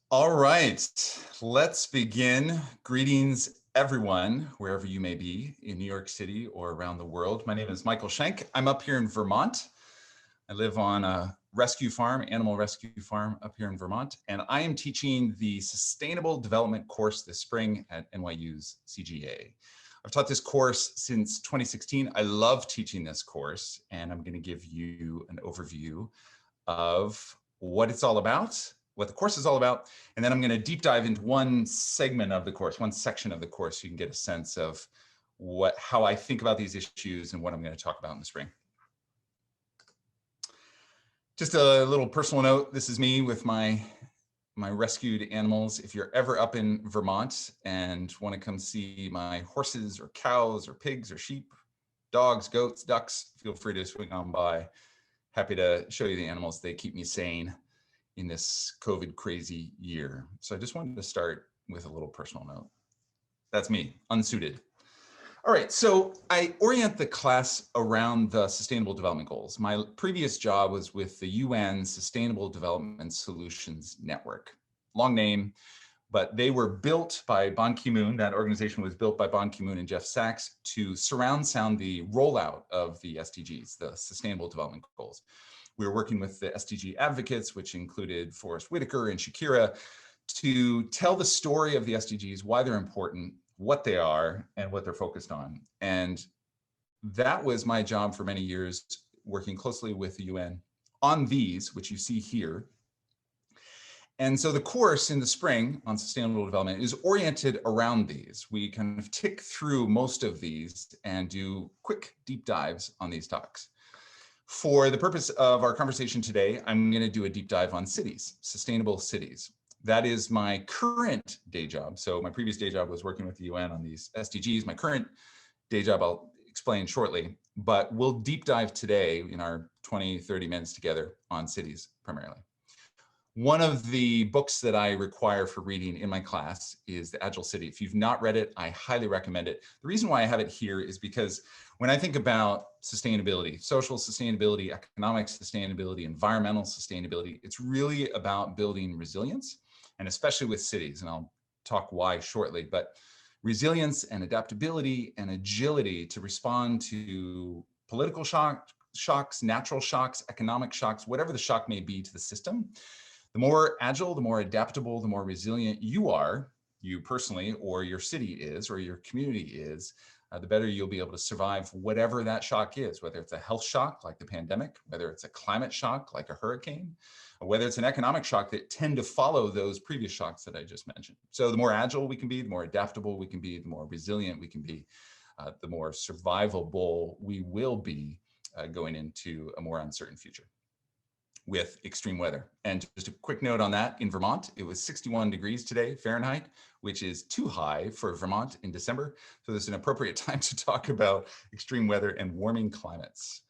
All right, let's begin. Greetings, everyone, wherever you may be in New York City or around the world. My name is Michael Shank. I'm up here in Vermont. I live on a rescue farm, animal rescue farm up here in Vermont, and I am teaching the Sustainable Development course this spring at NYU's CGA. I've taught this course since 2016. I love teaching this course, and I'm going to give you an overview of what it's all about, what the course is all about, and then I'm going to deep dive into one segment of the course, one section of the course, so you can get a sense of how I think about these issues and what I'm going to talk about in the spring. Just a little personal note, this is me with my rescued animals. If you're ever up in Vermont and want to come see my horses or cows or pigs or sheep, dogs, goats, ducks, feel free to swing on by. Happy to show you the animals. They keep me sane in this COVID crazy year. So I just wanted to start with a little personal note. That's me, unsuited. All right, so I orient the class around the Sustainable Development Goals. My previous job was with the UN Sustainable Development Solutions Network. Long name, but they were built by Ban Ki-moon. That organization was built by Ban Ki-moon and Jeff Sachs to surround sound the rollout of the SDGs, the Sustainable Development Goals. We were working with the SDG advocates, which included Forrest Whitaker and Shakira, to tell the story of the SDGs, why they're important, what they are, and what they're focused on. And that was my job for many years, working closely with the UN on these, which you see here. And so the course in the spring on sustainable development is oriented around these. We kind of tick through most of these and do quick deep dives on these topics. For the purpose of our conversation today, I'm going to do a deep dive on cities, sustainable cities. That is my current day job. So my previous day job was working with the UN on these SDGs. My current day job I'll explain shortly, but we'll deep dive today in our 20, 30 minutes together on cities primarily. One of the books that I require for reading in my class is the Agile City. If you've not read it, I highly recommend it. The reason why I have it here is because when I think about sustainability, social sustainability, economic sustainability, environmental sustainability, it's really about building resilience, and especially with cities, and I'll talk why shortly, but resilience and adaptability and agility to respond to political shocks, natural shocks, economic shocks, whatever the shock may be to the system. The more agile, the more adaptable, the more resilient you are, you personally, or your city is, or your community is, the better you'll be able to survive whatever that shock is, whether it's a health shock like the pandemic, whether it's a climate shock like a hurricane, or whether it's an economic shock that tend to follow those previous shocks that I just mentioned. So the more agile we can be, the more adaptable we can be, the more resilient we can be, the more survivable we will be going into a more uncertain future with extreme weather. And just a quick note on that, in Vermont, it was 61 degrees today, Fahrenheit, which is too high for Vermont in December. So this is an appropriate time to talk about extreme weather and warming climates.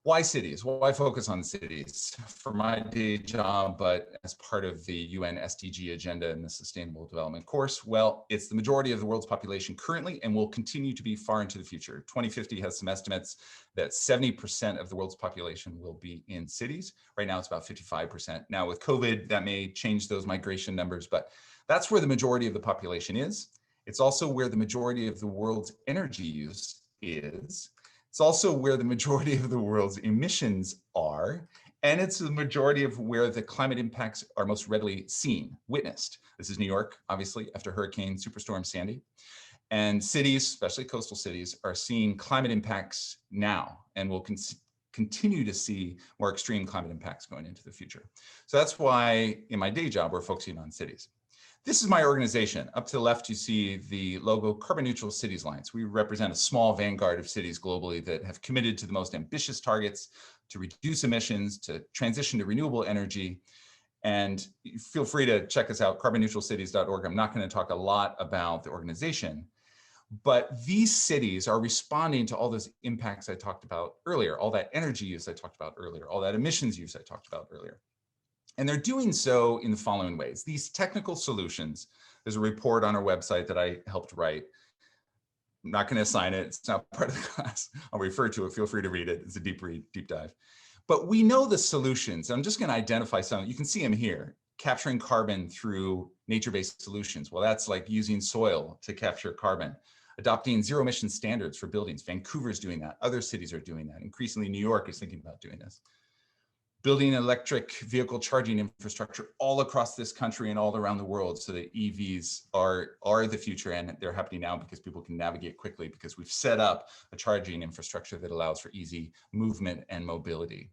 Why cities? Why focus on cities? For my day job, but as part of the UN SDG agenda in the Sustainable Development course, well, it's the majority of the world's population currently and will continue to be far into the future. 2050 has some estimates that 70% of the world's population will be in cities. Right now, it's about 55%. Now, with COVID, that may change those migration numbers, but that's where the majority of the population is. It's also where the majority of the world's energy use is. It's also where the majority of the world's emissions are, and it's the majority of where the climate impacts are most readily seen, witnessed. This is New York, obviously, after Hurricane Superstorm Sandy. And cities, especially coastal cities, are seeing climate impacts now and will continue to see more extreme climate impacts going into the future. So that's why in my day job, we're focusing on cities. This is my organization. Up to the left, you see the logo Carbon Neutral Cities Alliance. We represent a small vanguard of cities globally that have committed to the most ambitious targets to reduce emissions, to transition to renewable energy. And feel free to check us out, carbonneutralcities.org. I'm not going to talk a lot about the organization, but these cities are responding to all those impacts I talked about earlier, all that energy use I talked about earlier, all that emissions use I talked about earlier. And they're doing so in the following ways. These technical solutions, there's a report on our website that I helped write. I'm not going to assign it. It's not part of the class. I'll refer to it. Feel free to read it. It's a deep read, deep dive. But we know the solutions. I'm just going to identify some. You can see them here. capturing carbon through nature-based solutions. Well, that's like using soil to capture carbon. Adopting zero emission standards for buildings. Vancouver's doing that. Other cities are doing that. Increasingly, New York is thinking about doing this. Building electric vehicle charging infrastructure all across this country and all around the world so that EVs are the future, and they're happening now because people can navigate quickly because we've set up a charging infrastructure that allows for easy movement and mobility.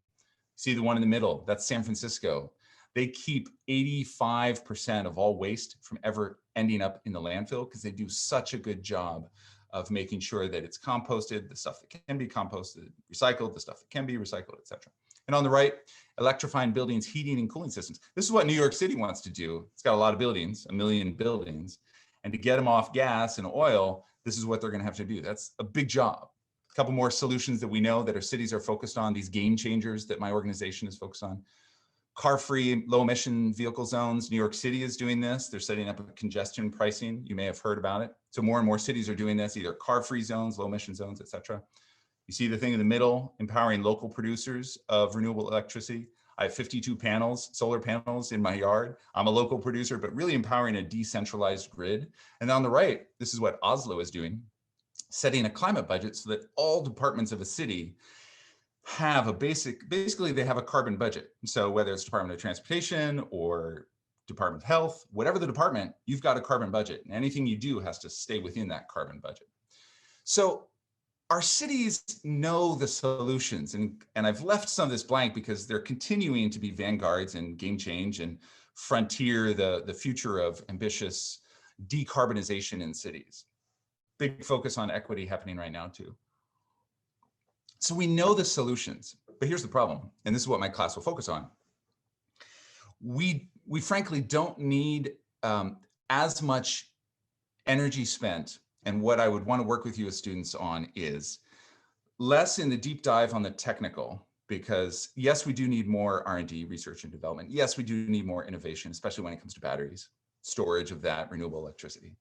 See the one in the middle, that's San Francisco. They keep 85% of all waste from ever ending up in the landfill because they do such a good job of making sure that it's composted, the stuff that can be composted, recycled, the stuff that can be recycled, et cetera. And on the right, electrifying buildings, heating and cooling systems. This is what New York City wants to do. It's got a lot of buildings, 1 million buildings. And to get them off gas and oil, this is what they're going to have to do. That's a big job. A couple more solutions that we know that our cities are focused on, these game changers that my organization is focused on. Car-free, low-emission vehicle zones. New York City is doing this. They're setting up a congestion pricing. You may have heard about it. So more and more cities are doing this, either car-free zones, low-emission zones, et cetera. You see the thing in the middle, empowering local producers of renewable electricity. I have 52 panels, solar panels in my yard. I'm a local producer, but really empowering a decentralized grid. And on the right, this is what Oslo is doing, setting a climate budget so that all departments of a city have a basically they have a carbon budget. So whether it's Department of Transportation or Department of Health, whatever the department, you've got a carbon budget, and anything you do has to stay within that carbon budget. So our cities know the solutions, and I've left some of this blank because they're continuing to be vanguards and game change and frontier the future of ambitious decarbonization in cities. Big focus on equity happening right now too. So we know the solutions, but here's the problem, and this is what my class will focus on. We frankly don't need as much energy spent, and what I would want to work with you as students on is less in the deep dive on the technical, because yes, we do need more R&D, research and development. Yes, we do need more innovation, especially when it comes to batteries, storage of that, renewable electricity.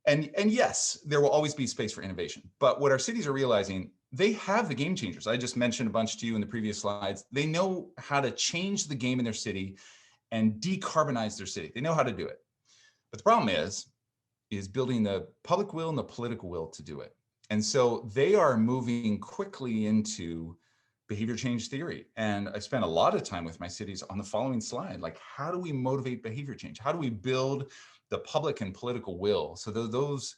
And yes, there will always be space for innovation, but what our cities are realizing, they have the game changers. I just mentioned a bunch to you in the previous slides. They know how to change the game in their city and decarbonize their city. They know how to do it. But the problem is building the public will and the political will to do it. And so they are moving quickly into behavior change theory. And I spent a lot of time with my cities on the following slide, like how do we motivate behavior change? How do we build the public and political will so that those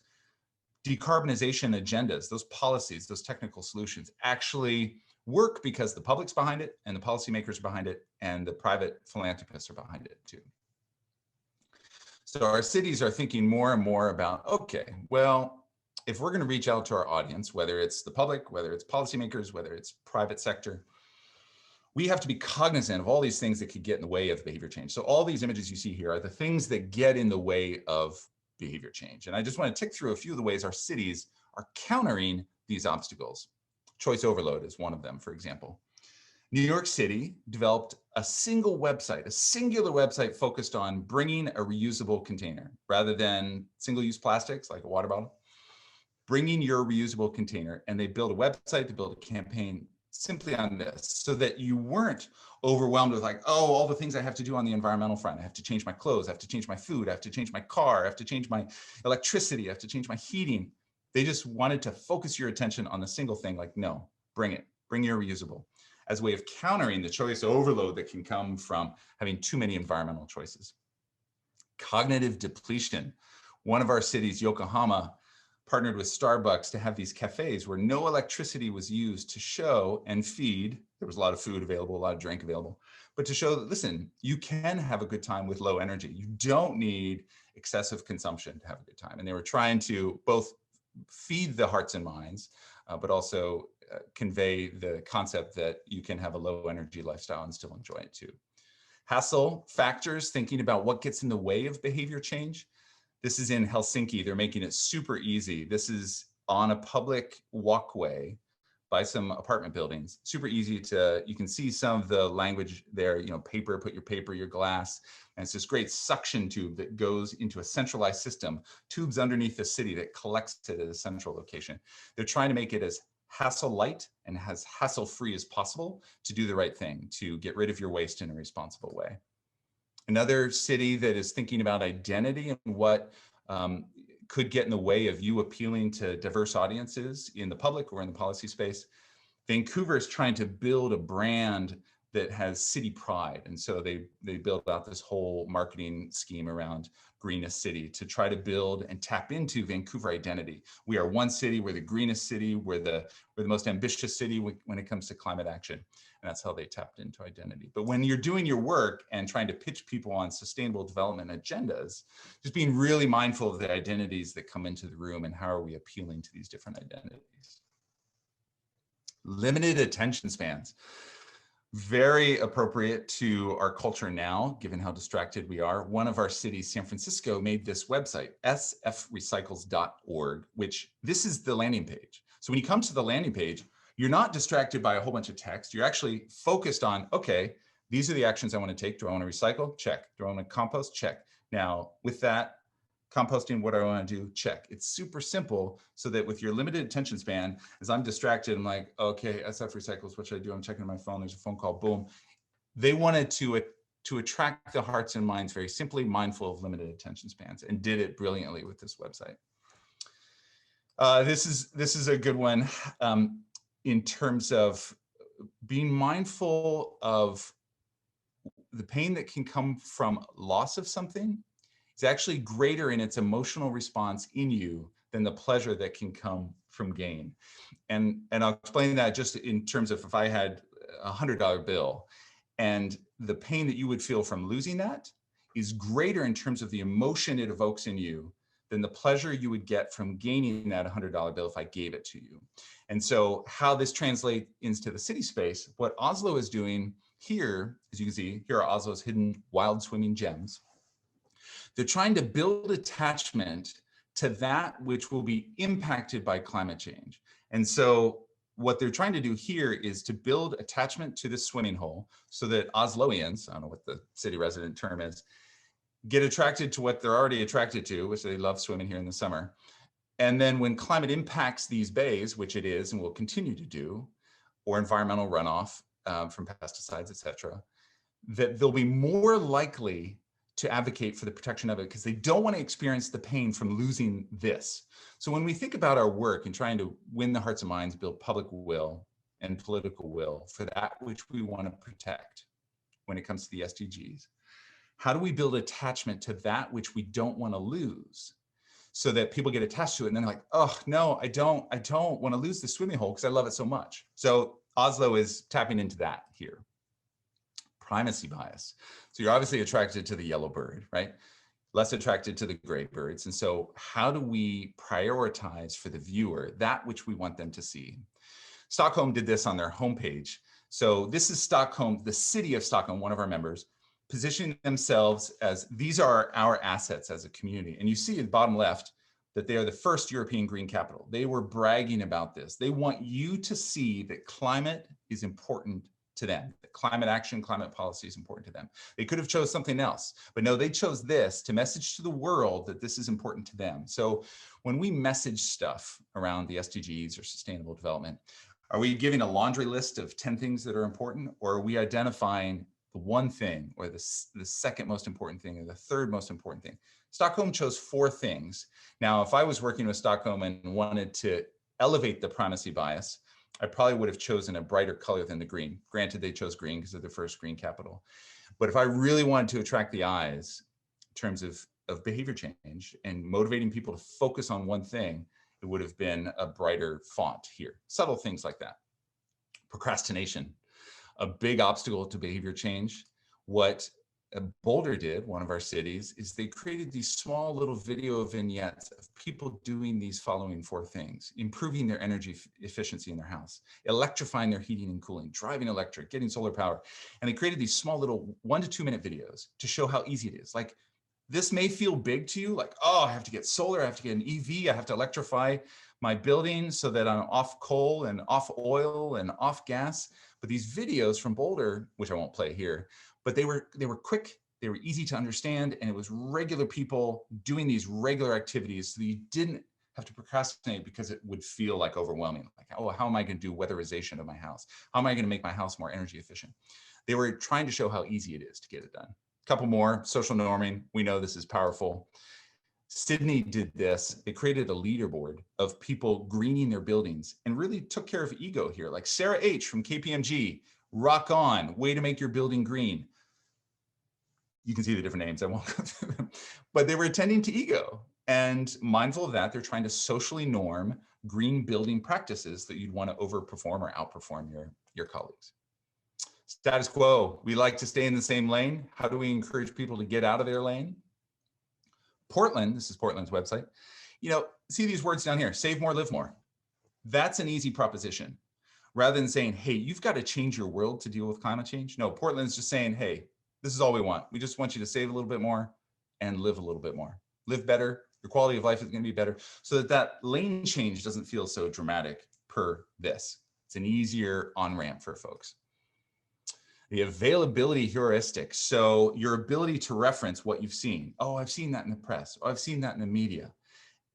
decarbonization agendas, those policies, those technical solutions actually work because the public's behind it and the policymakers are behind it and the private philanthropists are behind it too. So our cities are thinking more and more about, okay, well, if we're going to reach out to our audience, whether it's the public, whether it's policymakers, whether it's private sector, we have to be cognizant of all these things that could get in the way of behavior change. So all these images you see here are the things that get in the way of behavior change. And I just want to tick through a few of the ways our cities are countering these obstacles. Choice overload is one of them, for example. New York City developed a single website, a singular website focused on bringing a reusable container rather than single-use plastics like a water bottle. Bringing your reusable container, and they built a website, to build a campaign simply on this so that you weren't overwhelmed with like, oh, all the things I have to do on the environmental front. I have to change my clothes, I have to change my food, I have to change my car, I have to change my electricity, I have to change my heating. They just wanted to focus your attention on the single thing, like, no, bring it, bring your reusable, as a way of countering the choice overload that can come from having too many environmental choices. Cognitive depletion. One of our cities, Yokohama, partnered with Starbucks to have these cafes where no electricity was used to show and feed. There was a lot of food available, a lot of drink available, but to show that, listen, you can have a good time with low energy. You don't need excessive consumption to have a good time. And they were trying to both feed the hearts and minds, but also convey the concept that you can have a low energy lifestyle and still enjoy it too. Hassle factors, thinking about what gets in the way of behavior change. This is in Helsinki. They're making it super easy. This is on a public walkway by some apartment buildings. Super easy to, you can see some of the language there, you know, paper, put your paper, your glass. And it's this great suction tube that goes into a centralized system, tubes underneath the city that collects it at a central location. They're trying to make it as hassle light and as hassle free as possible to do the right thing, to get rid of your waste in a responsible way. Another city that is thinking about identity and what could get in the way of you appealing to diverse audiences in the public or in the policy space. Vancouver is trying to build a brand that has city pride. And so they built out this whole marketing scheme around greenest city to try to build and tap into Vancouver identity. We are one city, we're the greenest city, we're the most ambitious city when it comes to climate action. And that's how they tapped into identity. But when you're doing your work and trying to pitch people on sustainable development agendas, just being really mindful of the identities that come into the room and how are we appealing to these different identities. Limited attention spans. Very appropriate to our culture now, given how distracted we are. One of our cities, San Francisco, made this website, sfrecycles.org, which this is the landing page. So when you come to the landing page, you're not distracted by a whole bunch of text. You're actually focused on, okay, these are the actions I want to take. Do I want to recycle? Check. Do I want to compost? Check. Now, with that, composting, what do I want to do? Check. It's super simple so that with your limited attention span, as I'm distracted, I'm like, okay, SF Recycles, what should I do? I'm checking my phone. There's a phone call, boom. They wanted to attract the hearts and minds very simply, mindful of limited attention spans, and did it brilliantly with this website. This is a good one in terms of being mindful of the pain that can come from loss of something. It's actually greater in its emotional response in you than the pleasure that can come from gain. And I'll explain that just in terms of if I had a $100 bill and the pain that you would feel from losing that is greater in terms of the emotion it evokes in you than the pleasure you would get from gaining that $100 bill if I gave it to you. And so how this translates into the city space, what Oslo is doing here, as you can see, here are Oslo's hidden wild swimming gems. They're trying to build attachment to that which will be impacted by climate change. And so what they're trying to do here is to build attachment to the swimming hole so that Osloians, I don't know what the city resident term is, get attracted to what they're already attracted to, which they love swimming here in the summer. And then when climate impacts these bays, which it is and will continue to do, or environmental runoff from pesticides, et cetera, that they'll be more likely to advocate for the protection of it because they don't want to experience the pain from losing this. So when we think about our work and trying to win the hearts and minds, build public will and political will for that which we want to protect when it comes to the SDGs, how do we build attachment to that which we don't want to lose so that people get attached to it and then they're like, oh no, I don't want to lose the swimming hole because I love it so much. So Oslo is tapping into that here. Primacy bias. So you're obviously attracted to the yellow bird, right? Less attracted to the gray birds. And so how do we prioritize for the viewer that which we want them to see? Stockholm did this on their homepage. So this is Stockholm, the city of Stockholm, one of our members, positioning themselves as these are our assets as a community. And you see at the bottom left that they are the first European green capital. They were bragging about this. They want you to see that climate is important to them. Climate action, climate policy is important to them. They could have chose something else, but no, they chose this to message to the world that this is important to them. So when we message stuff around the SDGs or sustainable development, are we giving a laundry list of 10 things that are important, or are we identifying the one thing or the second most important thing or the third most important thing? Stockholm chose 4 things. Now, if I was working with Stockholm and wanted to elevate the primacy bias, I probably would have chosen a brighter color than the green. Granted, they chose green because they're the first green capital. But if I really wanted to attract the eyes in terms of behavior change and motivating people to focus on one thing, it would have been a brighter font here. Subtle things like that. Procrastination, a big obstacle to behavior change. What Boulder did, one of our cities, is they created these small little video vignettes of people doing these following 4 things: improving their energy efficiency in their house, electrifying their heating and cooling, driving electric, getting solar power. And they created these small little 1 to 2 minute videos to show how easy it is. Like, this may feel big to you, like, oh, I have to get solar, I have to get an EV, I have to electrify my building so that I'm off coal and off oil and off gas. But these videos from Boulder, which I won't play here, but they were quick, they were easy to understand, and it was regular people doing these regular activities so that you didn't have to procrastinate because it would feel like overwhelming. Like, oh, how am I going to do weatherization of my house? How am I going to make my house more energy efficient? They were trying to show how easy it is to get it done. Couple more, social norming. We know this is powerful. Sydney did this. They created a leaderboard of people greening their buildings and really took care of ego here. Like Sarah H from KPMG, rock on, way to make your building green. You can see the different names, I won't go through them, but they were attending to ego. And mindful of that, they're trying to socially norm green building practices that you'd want to overperform or outperform your colleagues. Status quo, we like to stay in the same lane. How do we encourage people to get out of their lane? Portland, this is Portland's website. You know, see these words down here, save more, live more. That's an easy proposition. Rather than saying, hey, you've got to change your world to deal with climate change. No, Portland's just saying, hey, this is all we want. We just want you to save a little bit more and live a little bit more. Live better, your quality of life is going to be better, so that lane change doesn't feel so dramatic per this. It's an easier on-ramp for folks. The availability heuristic. So your ability to reference what you've seen. Oh, I've seen that in the press. Oh, I've seen that in the media.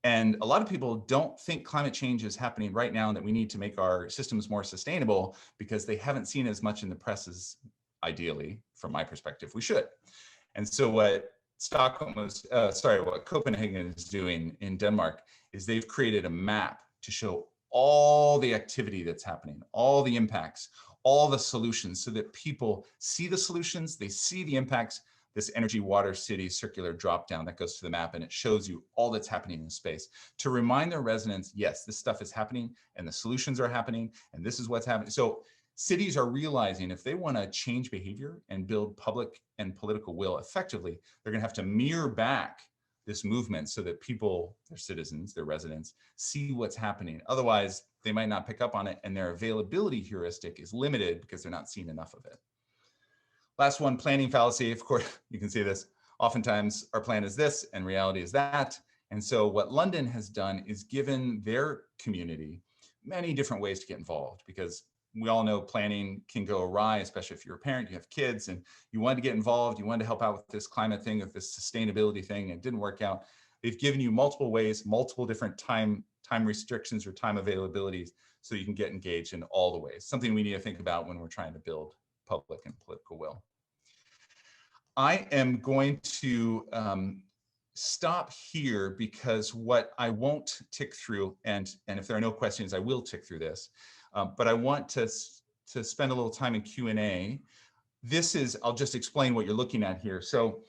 And a lot of people don't think climate change is happening right now and that we need to make our systems more sustainable because they haven't seen as much in the press as ideally, from my perspective, we should. And so what what Copenhagen is doing in Denmark is they've created a map to show all the activity that's happening, all the impacts, all the solutions, so that people see the solutions, they see the impacts. This energy, water, city, circular drop down that goes to the map, and it shows you all that's happening in space to remind their residents, yes, this stuff is happening and the solutions are happening and this is what's happening. So cities are realizing if they want to change behavior and build public and political will effectively, they're going to have to mirror back this movement so that people, their citizens, their residents, see what's happening. Otherwise, they might not pick up on it, and their availability heuristic is limited because they're not seeing enough of it. Last one, planning fallacy. Of course, you can see this. Oftentimes, our plan is this and reality is that. And so what London has done is given their community many different ways to get involved, because we all know planning can go awry, especially if you're a parent, you have kids, and you wanted to get involved, you wanted to help out with this climate thing, with this sustainability thing, and it didn't work out. They've given you multiple ways, multiple different time restrictions or time availabilities, so you can get engaged in all the ways. Something we need to think about when we're trying to build public and political will. I am going to stop here because what I won't tick through, and if there are no questions, I will tick through this, but I want to spend a little time in Q&A. This is, I'll just explain what you're looking at here. So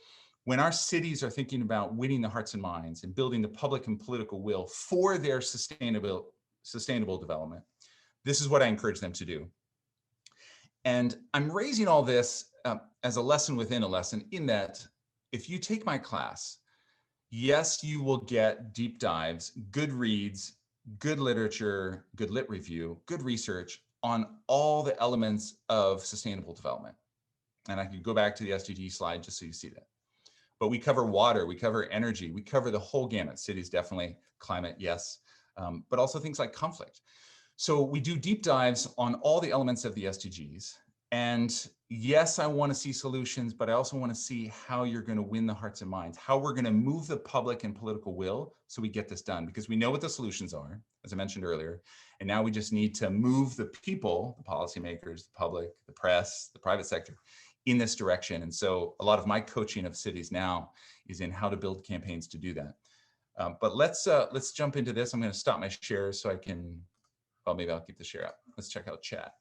when our cities are thinking about winning the hearts and minds and building the public and political will for their sustainable development, this is what I encourage them to do. And I'm raising all this as a lesson within a lesson, in that if you take my class, yes, you will get deep dives, good reads, good literature, good lit review, good research on all the elements of sustainable development. And I could go back to the SDG slide just so you see that. But we cover water, we cover energy, we cover the whole gamut. Cities, definitely, climate, yes, but also things like conflict. So we do deep dives on all the elements of the SDGs. And yes, I want to see solutions, but I also want to see how you're going to win the hearts and minds, how we're going to move the public and political will so we get this done, because we know what the solutions are, as I mentioned earlier. And now we just need to move the people, the policymakers, the public, the press, the private sector, in this direction. And so a lot of my coaching of cities now is in how to build campaigns to do that. But let's jump into this. I'm going to stop my share so I can, well, maybe I'll keep the share up. Let's check out chat.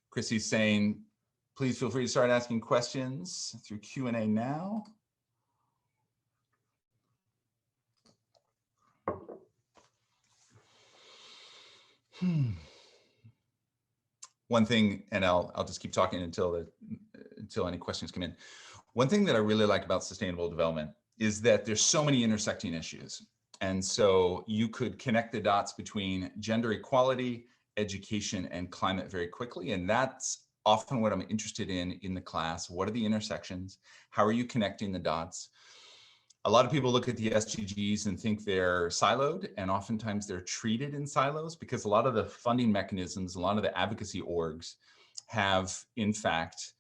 Chrissy's saying, please feel free to start asking questions through Q&A now. One thing, and I'll just keep talking until any questions come in. One thing that I really like about sustainable development is that there's so many intersecting issues. And so you could connect the dots between gender equality, education, and climate very quickly. And that's often what I'm interested in the class. What are the intersections? How are you connecting the dots? A lot of people look at the SDGs and think they're siloed, and oftentimes they're treated in silos because a lot of the funding mechanisms, a lot of the advocacy orgs have, in fact,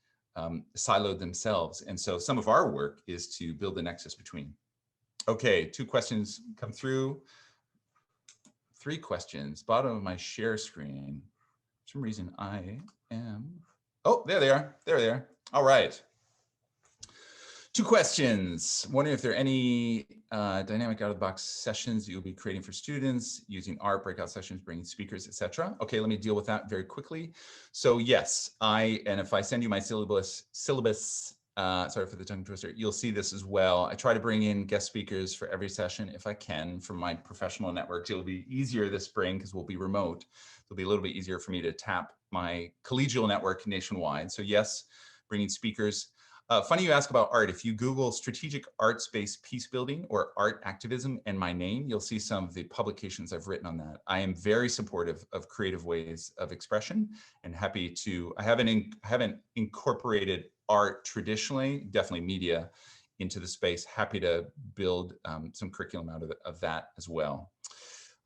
siloed themselves. And so some of our work is to build the nexus between. Okay, 2 questions come through. 3 questions, bottom of my share screen. For some reason I am, oh, there they are, there they are. All right. 2 questions. Wondering if there are any dynamic out-of-the-box sessions that you'll be creating for students using art, breakout sessions, bringing speakers, etc. Okay, let me deal with that very quickly. So yes, and if I send you my syllabus, sorry for the tongue twister, you'll see this as well. I try to bring in guest speakers for every session if I can from my professional networks. It'll be easier this spring because we'll be remote. It'll be a little bit easier for me to tap my collegial network nationwide. So yes, bringing speakers. Funny you ask about art. If you Google strategic arts-based peace building or art activism and my name, you'll see some of the publications I've written on that. I am very supportive of creative ways of expression and happy to, I haven't incorporated art traditionally, definitely media, into the space. Happy to build some curriculum out of that as well.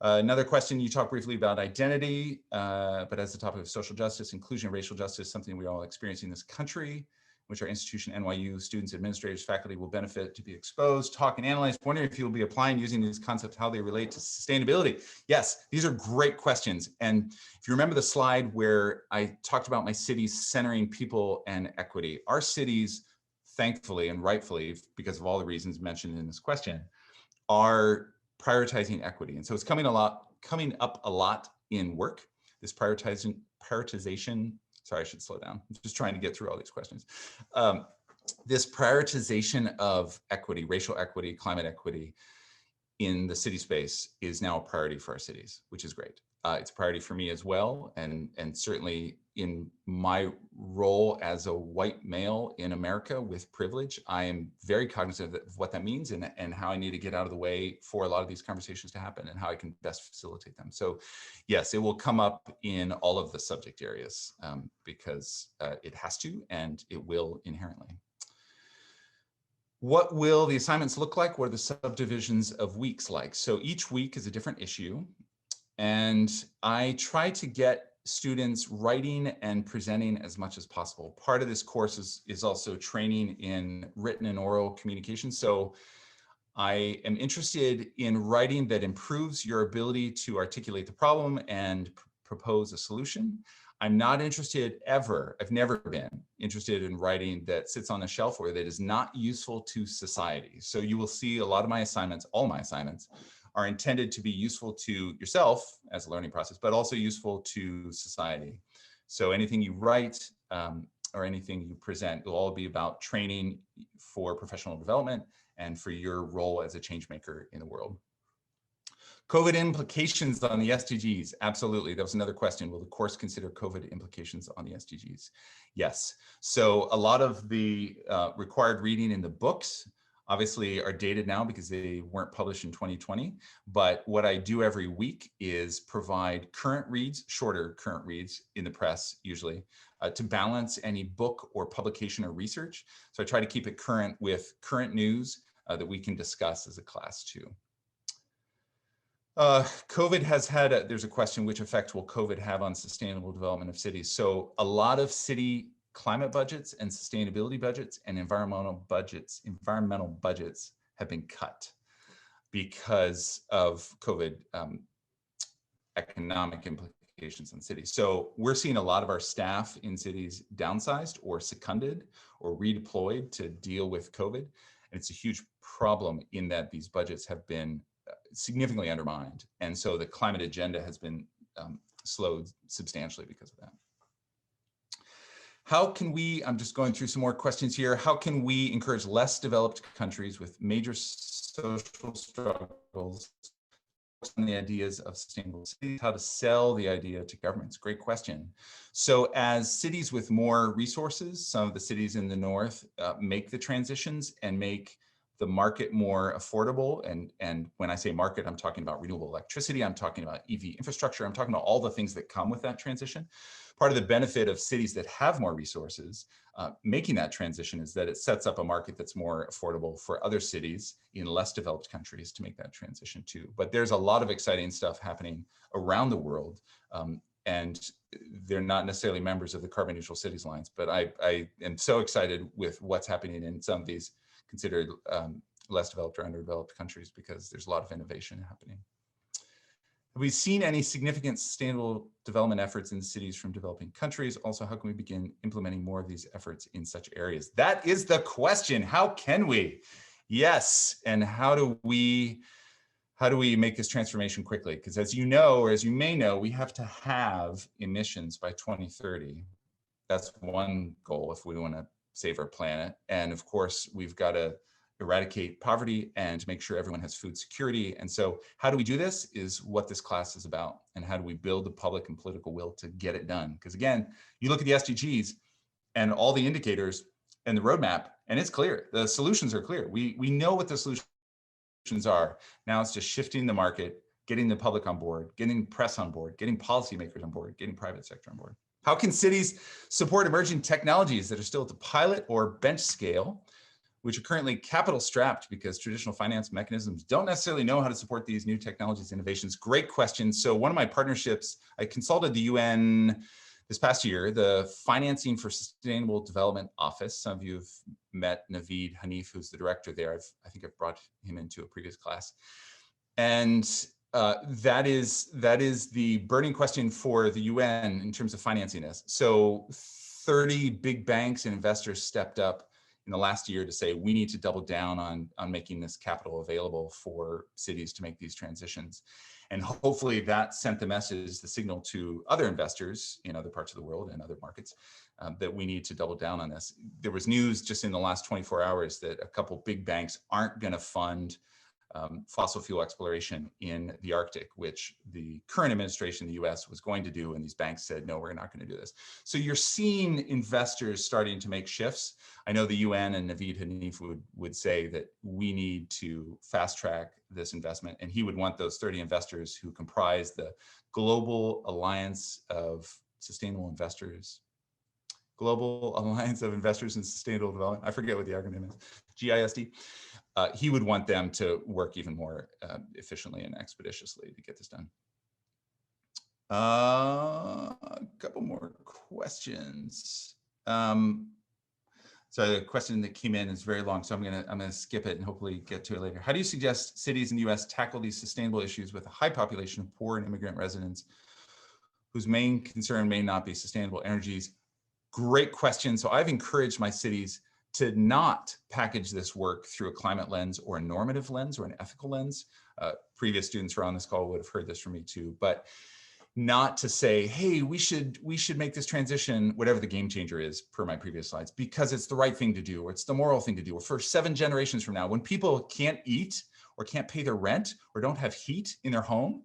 Another question, you talked briefly about identity, but as the topic of social justice, inclusion, and racial justice, something we all experience in this country, which our institution, NYU, students, administrators, faculty will benefit to be exposed, talk, and analyze. Wondering if you'll be applying using these concepts, how they relate to sustainability. Yes, these are great questions. And if you remember the slide where I talked about my cities centering people and equity, our cities, thankfully and rightfully, because of all the reasons mentioned in this question, are prioritizing equity. And so it's coming up a lot in work, this prioritization, sorry, I should slow down. I'm just trying to get through all these questions. This prioritization of equity, racial equity, climate equity in the city space is now a priority for our cities, which is great. It's a priority for me as well. And certainly in my role as a white male in America with privilege, I am very cognizant of what that means and how I need to get out of the way for a lot of these conversations to happen and how I can best facilitate them. So yes, it will come up in all of the subject areas because it has to, and it will inherently. What will the assignments look like? What are the subdivisions of weeks like? So each week is a different issue. And I try to get students writing and presenting as much as possible. Part of this course is also training in written and oral communication. So I am interested in writing that improves your ability to articulate the problem and propose a solution. I'm not interested I've never been interested in writing that sits on the shelf or that is not useful to society. So you will see a lot of my assignments, all my assignments, are intended to be useful to yourself as a learning process, but also useful to society. So anything you write or anything you present will all be about training for professional development and for your role as a change maker in the world. COVID implications on the SDGs. Absolutely. That was another question. Will the course consider COVID implications on the SDGs? Yes. So a lot of the required reading in the books obviously are dated now because they weren't published in 2020. But what I do every week is provide current reads, shorter current reads in the press usually, to balance any book or publication or research. So I try to keep it current with current news that we can discuss as a class too. COVID has had, there's a question, which effect will COVID have on sustainable development of cities? So a lot of city climate budgets and sustainability budgets and environmental budgets have been cut because of COVID economic implications in cities. So we're seeing a lot of our staff in cities downsized or seconded or redeployed to deal with COVID. And it's a huge problem in that these budgets have been significantly undermined. And so the climate agenda has been slowed substantially because of that. How can we, I'm just going through some more questions here. How can we encourage less developed countries with major social struggles on the ideas of sustainable cities, how to sell the idea to governments? Great question. So as cities with more resources, some of the cities in the north make the transitions and make the market more affordable. And when I say market, I'm talking about renewable electricity, I'm talking about EV infrastructure, I'm talking about all the things that come with that transition. Part of the benefit of cities that have more resources making that transition is that it sets up a market that's more affordable for other cities in less developed countries to make that transition too. But there's a lot of exciting stuff happening around the world. And they're not necessarily members of the Carbon Neutral Cities Alliance, but I am so excited with what's happening in some of these considered less developed or underdeveloped countries because there's a lot of innovation happening. Have we seen any significant sustainable development efforts in cities from developing countries? Also, how can we begin implementing more of these efforts in such areas? That is the question. How can we? Yes. And how do we make this transformation quickly? Because as you know, or as you may know, we have to have emissions by 2030. That's one goal if we want to save our planet. And of course, we've got to eradicate poverty and make sure everyone has food security. And so how do we do this is what this class is about. And how do we build the public and political will to get it done? Because again, you look at the SDGs and all the indicators and the roadmap, and it's clear. The solutions are clear. We know what the solutions are. Now it's just shifting the market, getting the public on board, getting press on board, getting policymakers on board, getting private sector on board. How can cities support emerging technologies that are still at the pilot or bench scale, which are currently capital strapped because traditional finance mechanisms don't necessarily know how to support these new technologies, innovations? Great question. So one of my partnerships, I consulted the UN this past year, the Financing for Sustainable Development Office. Some of you have met Naveed Hanif, who's the director there. I think I've brought him into a previous class. And that is the burning question for the UN in terms of financing this. So 30 big banks and investors stepped up in the last year to say, we need to double down on making this capital available for cities to make these transitions. And hopefully that sent the message, the signal to other investors in other parts of the world and other markets that we need to double down on this. There was news just in the last 24 hours that a couple big banks aren't going to fund fossil fuel exploration in the Arctic, which the current administration in the US was going to do, and these banks said, no, we're not going to do this. So you're seeing investors starting to make shifts. I know the UN and Naveed Hanif would say that we need to fast track this investment, and he would want those 30 investors who comprise the Global Alliance of Sustainable Investors, Global Alliance of Investors in Sustainable Development. I forget what the acronym is, GISD. He would want them to work even more efficiently and expeditiously to get this done. A couple more questions. So the question that came in is very long, so I'm gonna skip it and hopefully get to it later. How do you suggest cities in the US tackle these sustainable issues with a high population of poor and immigrant residents whose main concern may not be sustainable energies? Great question. So I've encouraged my cities to not package this work through a climate lens or a normative lens or an ethical lens. Previous students who are on this call would have heard this from me too, but not to say, hey, we should make this transition, whatever the game changer is per my previous slides, because it's the right thing to do, or it's the moral thing to do, or for 7 generations from now, when people can't eat or can't pay their rent or don't have heat in their home,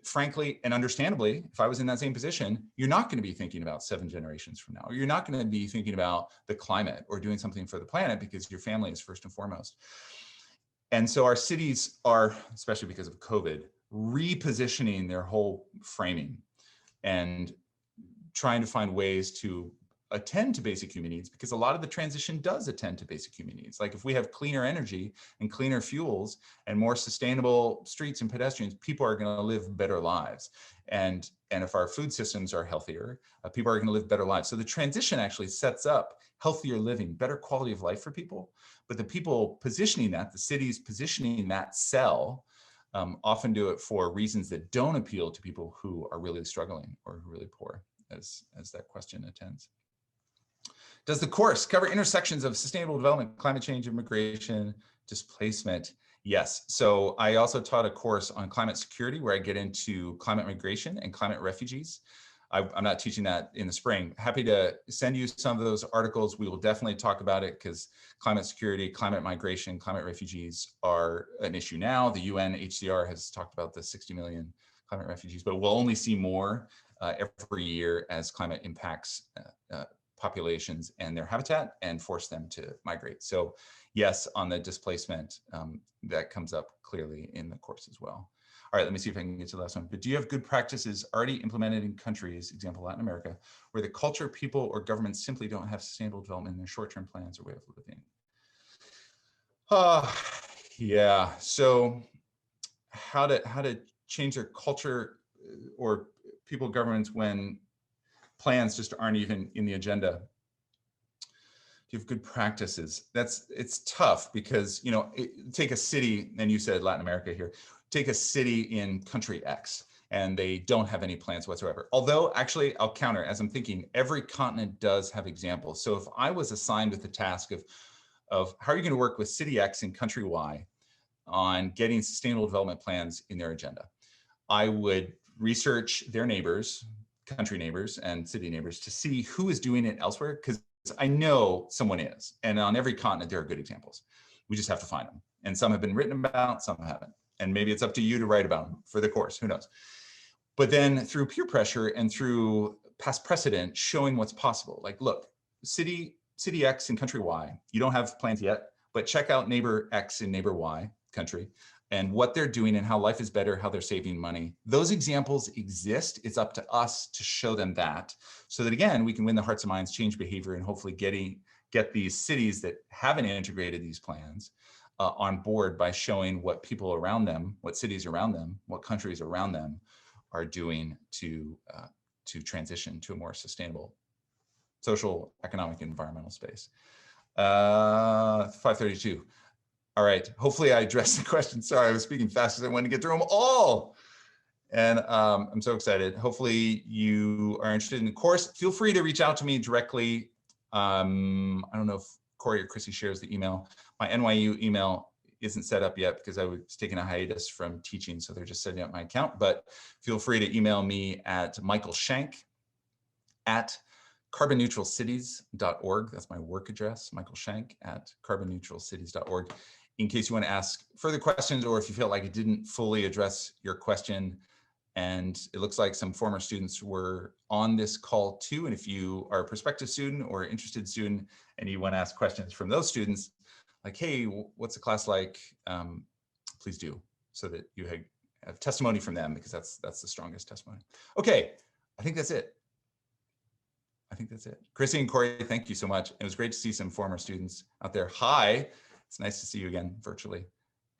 frankly and understandably, if I was in that same position, you're not going to be thinking about 7 generations from now, or you're not going to be thinking about the climate or doing something for the planet because your family is first and foremost. And so our cities are, especially because of COVID, repositioning their whole framing and trying to find ways to attend to basic human needs, because a lot of the transition does attend to basic human needs. Like if we have cleaner energy and cleaner fuels and more sustainable streets and pedestrians, people are going to live better lives. And if our food systems are healthier, people are going to live better lives. So the transition actually sets up healthier living, better quality of life for people. But the people positioning that, the cities positioning that cell, often do it for reasons that don't appeal to people who are really struggling or really poor, as that question attends. Does the course cover intersections of sustainable development, climate change, immigration, displacement? Yes. So I also taught a course on climate security where I get into climate migration and climate refugees. I'm not teaching that in the spring. Happy to send you some of those articles. We will definitely talk about it because climate security, climate migration, climate refugees are an issue now. The UNHCR has talked about the 60 million climate refugees, but we'll only see more every year as climate impacts populations and their habitat and force them to migrate. So yes, on the displacement, that comes up clearly in the course as well. All right, let me see if I can get to the last one. But do you have good practices already implemented in countries, example Latin America, where the culture, people, or governments simply don't have sustainable development in their short-term plans or way of living? Yeah, so how to change their culture or people, governments, when plans just aren't even in the agenda? Do you have good practices? It's tough because, take a city, and you said Latin America here. take a city in country X and they don't have any plans whatsoever. Although actually I'll counter as I'm thinking, every continent does have examples. So if I was assigned with the task of how are you going to work with city X and country Y on getting sustainable development plans in their agenda, I would research their neighbors, country neighbors and city neighbors to see who is doing it elsewhere, because I know someone is. And on every continent, there are good examples. We just have to find them. And some have been written about, some haven't. And maybe it's up to you to write about them for the course, who knows? But then through peer pressure and through past precedent, showing what's possible. Like, look, city X and country Y, you don't have plans yet, but check out neighbor X and neighbor Y country and what they're doing and how life is better, how they're saving money. Those examples exist. It's up to us to show them that, so that again, we can win the hearts and minds, change behavior, and hopefully get these cities that haven't integrated these plans on board by showing what people around them, what cities around them, what countries around them are doing to transition to a more sustainable social, economic, and environmental space. 5:32. All right, hopefully I addressed the question. Sorry, I was speaking fast because I wanted to get through them all. And I'm so excited. Hopefully you are interested in the course. Feel free to reach out to me directly. I don't know if Corey or Chrissy shares the email. My NYU email isn't set up yet because I was taking a hiatus from teaching, so they're just setting up my account. But feel free to email me at michaelshank@carbonneutralcities.org. That's my work address, michaelshank@carbonneutralcities.org. In case you want to ask further questions, or if you feel like it didn't fully address your question. And it looks like some former students were on this call too. And if you are a prospective student or interested student and you want to ask questions from those students, like, hey, what's the class like? Please do, so that you have testimony from them, because that's the strongest testimony. Okay, I think that's it. Chrissy and Corey, thank you so much. It was great to see some former students out there. Hi, it's nice to see you again virtually.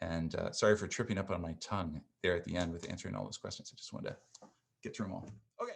And sorry for tripping up on my tongue there at the end with answering all those questions. I just wanted to get through them all. Okay.